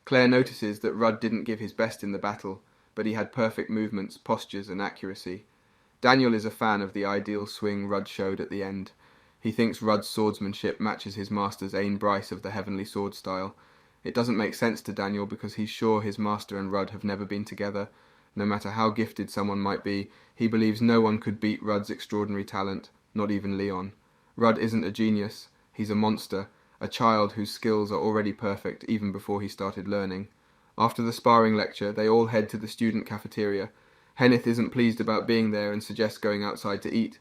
Claire notices that Rudd didn't give his best in the battle, but he had perfect movements, postures, and accuracy. Daniel is a fan of the ideal swing Rudd showed at the end. He thinks Rudd's swordsmanship matches his master's Ain Bryce of the Heavenly Sword style. It doesn't make sense to Daniel because he's sure his master and Rudd have never been together. No matter how gifted someone might be, he believes no one could beat Rudd's extraordinary talent, not even Leon. Rudd isn't a genius, he's a monster, a child whose skills are already perfect even before he started learning. After the sparring lecture, they all head to the student cafeteria. Henneth isn't pleased about being there and suggests going outside to eat.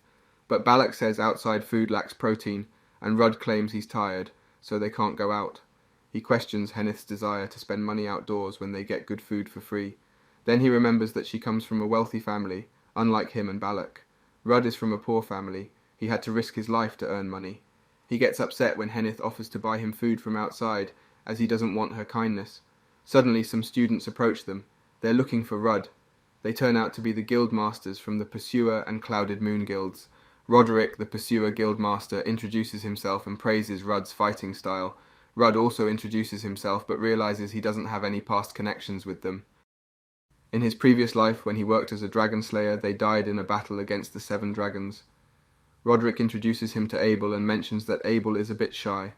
But Balak says outside food lacks protein, and Rudd claims he's tired, so they can't go out. He questions Henneth's desire to spend money outdoors when they get good food for free. Then he remembers that she comes from a wealthy family, unlike him and Balak. Rudd is from a poor family. He had to risk his life to earn money. He gets upset when Henneth offers to buy him food from outside, as he doesn't want her kindness. Suddenly some students approach them. They're looking for Rudd. They turn out to be the guild masters from the Pursuer and Clouded Moon guilds. Roderick, the Pursuer guild master, introduces himself and praises Rudd's fighting style. Rudd also introduces himself but realizes he doesn't have any past connections with them. In his previous life, when he worked as a dragon slayer, they died in a battle against the 7 dragons. Roderick introduces him to Abel and mentions that Abel is a bit shy.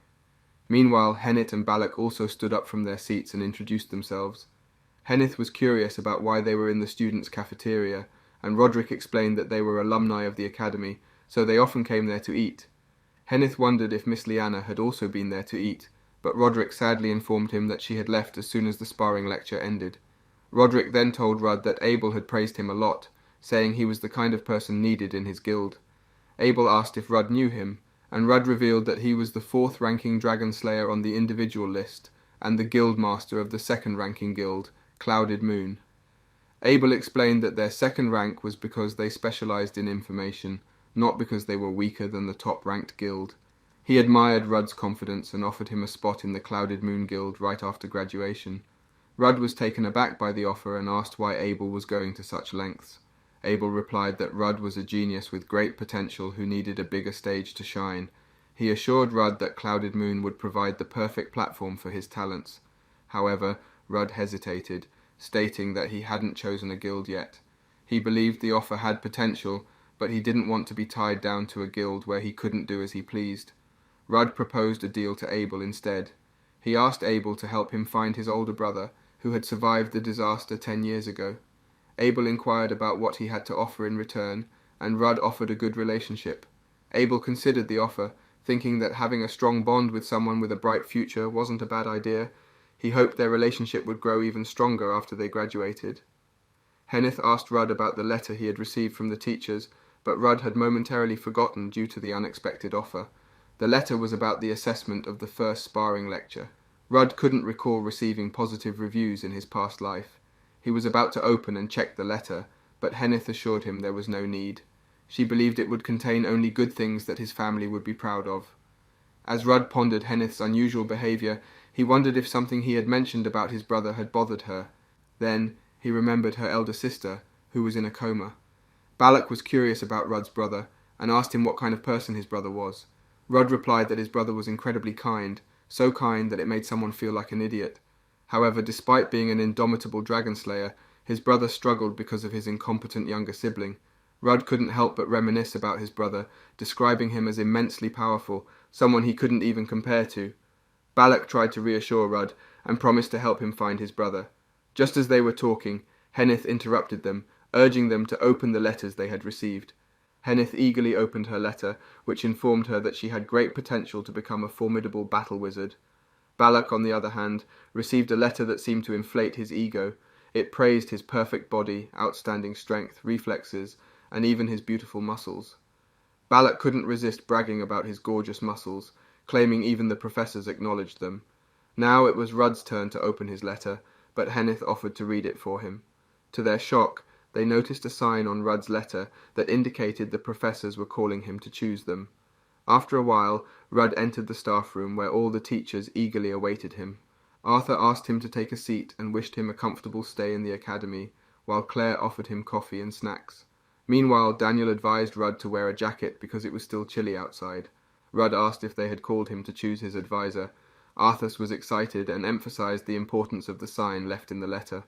Meanwhile, Henneth and Balak also stood up from their seats and introduced themselves. Henneth was curious about why they were in the students' cafeteria, and Roderick explained that they were alumni of the academy, so they often came there to eat. Henneth wondered if Miss Liana had also been there to eat, but Roderick sadly informed him that she had left as soon as the sparring lecture ended. Roderick then told Rudd that Abel had praised him a lot, saying he was the kind of person needed in his guild. Abel asked if Rudd knew him, and Rudd revealed that he was the 4th ranking dragon slayer on the individual list, and the guild master of the 2nd ranking guild, Clouded Moon. Abel explained that their 2nd rank was because they specialized in information, not because they were weaker than the top-ranked guild. He admired Rudd's confidence and offered him a spot in the Clouded Moon guild right after graduation. Rudd was taken aback by the offer and asked why Abel was going to such lengths. Abel replied that Rudd was a genius with great potential who needed a bigger stage to shine. He assured Rudd that Clouded Moon would provide the perfect platform for his talents. However, Rudd hesitated, stating that he hadn't chosen a guild yet. He believed the offer had potential, but he didn't want to be tied down to a guild where he couldn't do as he pleased. Rudd proposed a deal to Abel instead. He asked Abel to help him find his older brother, who had survived the disaster 10 years ago. Abel inquired about what he had to offer in return, and Rudd offered a good relationship. Abel considered the offer, thinking that having a strong bond with someone with a bright future wasn't a bad idea. He hoped their relationship would grow even stronger after they graduated. Henneth asked Rudd about the letter he had received from the teachers, but Rudd had momentarily forgotten due to the unexpected offer. The letter was about the assessment of the first sparring lecture. Rudd couldn't recall receiving positive reviews in his past life. He was about to open and check the letter, but Henneth assured him there was no need. She believed it would contain only good things that his family would be proud of. As Rudd pondered Henneth's unusual behavior, he wondered if something he had mentioned about his brother had bothered her. Then he remembered her elder sister, who was in a coma. Balak was curious about Rudd's brother, and asked him what kind of person his brother was. Rudd replied that his brother was incredibly kind, so kind that it made someone feel like an idiot. However, despite being an indomitable dragon slayer, his brother struggled because of his incompetent younger sibling. Rudd couldn't help but reminisce about his brother, describing him as immensely powerful, someone he couldn't even compare to. Balak tried to reassure Rudd, and promised to help him find his brother. Just as they were talking, Henneth interrupted them, urging them to open the letters they had received. Henneth eagerly opened her letter, which informed her that she had great potential to become a formidable battle wizard. Balak, on the other hand, received a letter that seemed to inflate his ego. It praised his perfect body, outstanding strength, reflexes, and even his beautiful muscles. Balak couldn't resist bragging about his gorgeous muscles, claiming even the professors acknowledged them. Now it was Rudd's turn to open his letter, but Henneth offered to read it for him. To their shock, they noticed a sign on Rudd's letter that indicated the professors were calling him to choose them. After a while, Rudd entered the staff room where all the teachers eagerly awaited him. Arthur asked him to take a seat and wished him a comfortable stay in the academy, while Claire offered him coffee and snacks. Meanwhile, Daniel advised Rudd to wear a jacket because it was still chilly outside. Rudd asked if they had called him to choose his advisor. Arthur was excited and emphasized the importance of the sign left in the letter.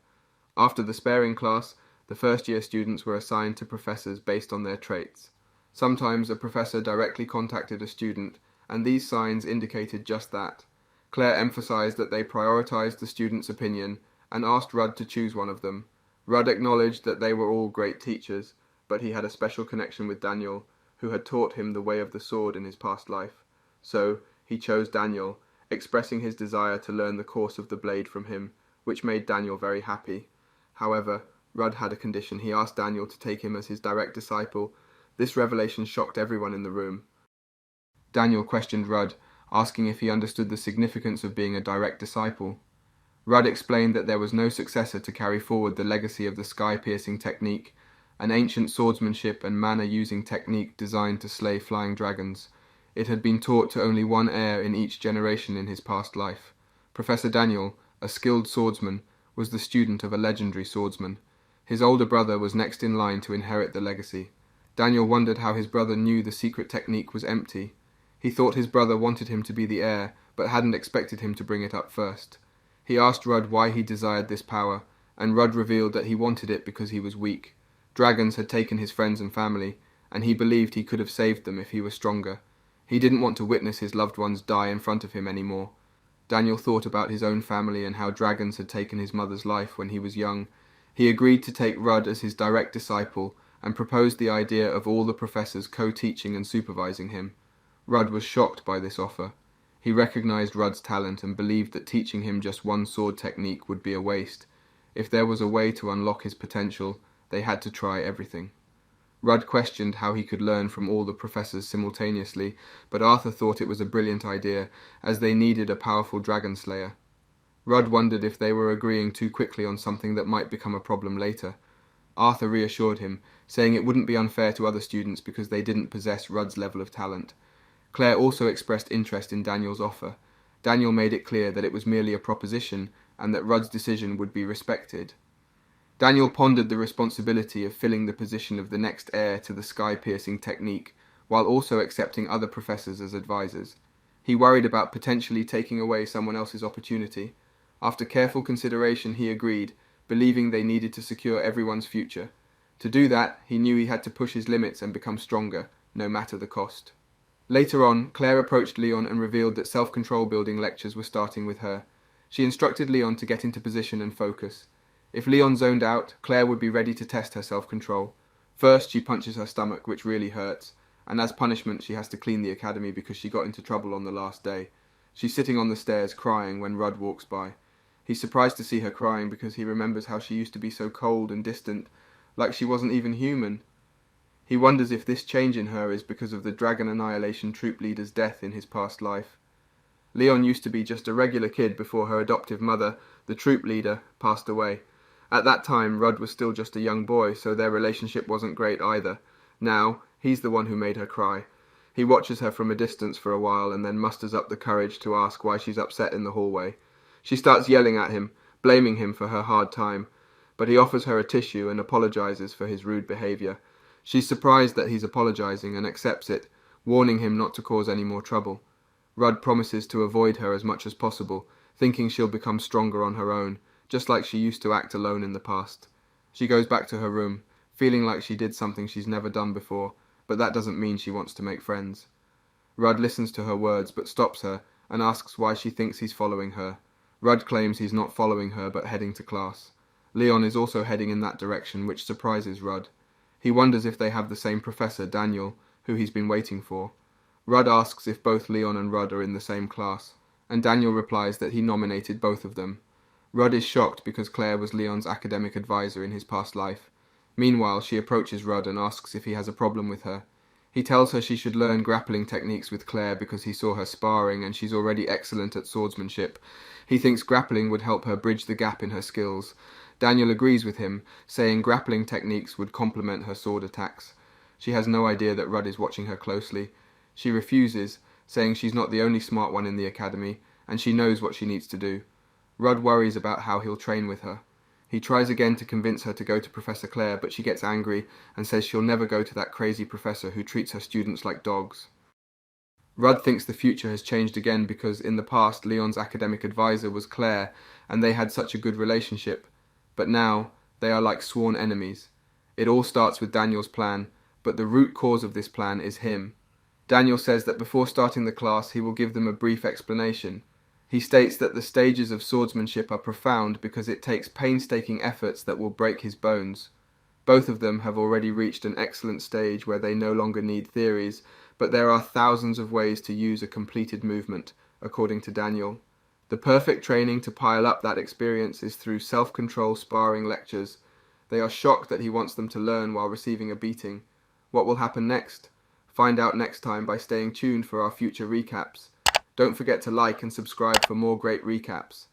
After the sparing class, the first-year students were assigned to professors based on their traits. Sometimes a professor directly contacted a student, and these signs indicated just that. Claire emphasized that they prioritized the student's opinion and asked Rudd to choose one of them. Rudd acknowledged that they were all great teachers, but he had a special connection with Daniel, who had taught him the way of the sword in his past life. So he chose Daniel, expressing his desire to learn the course of the blade from him, which made Daniel very happy. However, Rudd had a condition. He asked Daniel to take him as his direct disciple. This revelation shocked everyone in the room. Daniel questioned Rudd, asking if he understood the significance of being a direct disciple. Rudd explained that there was no successor to carry forward the legacy of the sky-piercing technique, an ancient swordsmanship and mana-using technique designed to slay flying dragons. It had been taught to only one heir in each generation in his past life. Professor Daniel, a skilled swordsman, was the student of a legendary swordsman. His older brother was next in line to inherit the legacy. Daniel wondered how his brother knew the secret technique was empty. He thought his brother wanted him to be the heir, but hadn't expected him to bring it up first. He asked Rudd why he desired this power, and Rudd revealed that he wanted it because he was weak. Dragons had taken his friends and family, and he believed he could have saved them if he were stronger. He didn't want to witness his loved ones die in front of him anymore. Daniel thought about his own family and how dragons had taken his mother's life when he was young. He agreed to take Rudd as his direct disciple and proposed the idea of all the professors co-teaching and supervising him. Rudd was shocked by this offer. He recognized Rudd's talent and believed that teaching him just one sword technique would be a waste. If there was a way to unlock his potential, they had to try everything. Rudd questioned how he could learn from all the professors simultaneously, but Arthur thought it was a brilliant idea, as they needed a powerful dragon slayer. Rudd wondered if they were agreeing too quickly on something that might become a problem later. Arthur reassured him, saying it wouldn't be unfair to other students because they didn't possess Rudd's level of talent. Claire also expressed interest in Daniel's offer. Daniel made it clear that it was merely a proposition and that Rudd's decision would be respected. Daniel pondered the responsibility of filling the position of the next heir to the sky-piercing technique, while also accepting other professors as advisors. He worried about potentially taking away someone else's opportunity. After careful consideration, he agreed, believing they needed to secure everyone's future. To do that, he knew he had to push his limits and become stronger, no matter the cost. Later on, Claire approached Leon and revealed that self-control building lectures were starting with her. She instructed Leon to get into position and focus. If Leon zoned out, Claire would be ready to test her self-control. First, she punches her stomach, which really hurts, and as punishment she has to clean the academy because she got into trouble on the last day. She's sitting on the stairs crying when Rudd walks by. He's surprised to see her crying because he remembers how she used to be so cold and distant, like she wasn't even human. He wonders if this change in her is because of the Dragon Annihilation troop leader's death in his past life. Leon used to be just a regular kid before her adoptive mother, the troop leader, passed away. At that time, Rudd was still just a young boy, so their relationship wasn't great either. Now, he's the one who made her cry. He watches her from a distance for a while and then musters up the courage to ask why she's upset in the hallway. She starts yelling at him, blaming him for her hard time, but he offers her a tissue and apologizes for his rude behavior. She's surprised that he's apologizing and accepts it, warning him not to cause any more trouble. Rudd promises to avoid her as much as possible, thinking she'll become stronger on her own, just like she used to act alone in the past. She goes back to her room, feeling like she did something she's never done before, but that doesn't mean she wants to make friends. Rudd listens to her words but stops her and asks why she thinks he's following her. Rudd claims he's not following her but heading to class. Leon is also heading in that direction, which surprises Rudd. He wonders if they have the same professor, Daniel, who he's been waiting for. Rudd asks if both Leon and Rudd are in the same class, and Daniel replies that he nominated both of them. Rudd is shocked because Claire was Leon's academic advisor in his past life. Meanwhile, she approaches Rudd and asks if he has a problem with her. He tells her she should learn grappling techniques with Claire because he saw her sparring and she's already excellent at swordsmanship. He thinks grappling would help her bridge the gap in her skills. Daniel agrees with him, saying grappling techniques would complement her sword attacks. She has no idea that Rudd is watching her closely. She refuses, saying she's not the only smart one in the academy, and she knows what she needs to do. Rudd worries about how he'll train with her. He tries again to convince her to go to Professor Claire, but she gets angry and says she'll never go to that crazy professor who treats her students like dogs. Rudd thinks the future has changed again because in the past Leon's academic advisor was Claire and they had such a good relationship, but now they are like sworn enemies. It all starts with Daniel's plan, but the root cause of this plan is him. Daniel says that before starting the class he will give them a brief explanation. He states that the stages of swordsmanship are profound because it takes painstaking efforts that will break his bones. Both of them have already reached an excellent stage where they no longer need theories, but there are thousands of ways to use a completed movement, according to Daniel. The perfect training to pile up that experience is through self-control sparring lectures. They are shocked that he wants them to learn while receiving a beating. What will happen next? Find out next time by staying tuned for our future recaps. Don't forget to like and subscribe for more great recaps.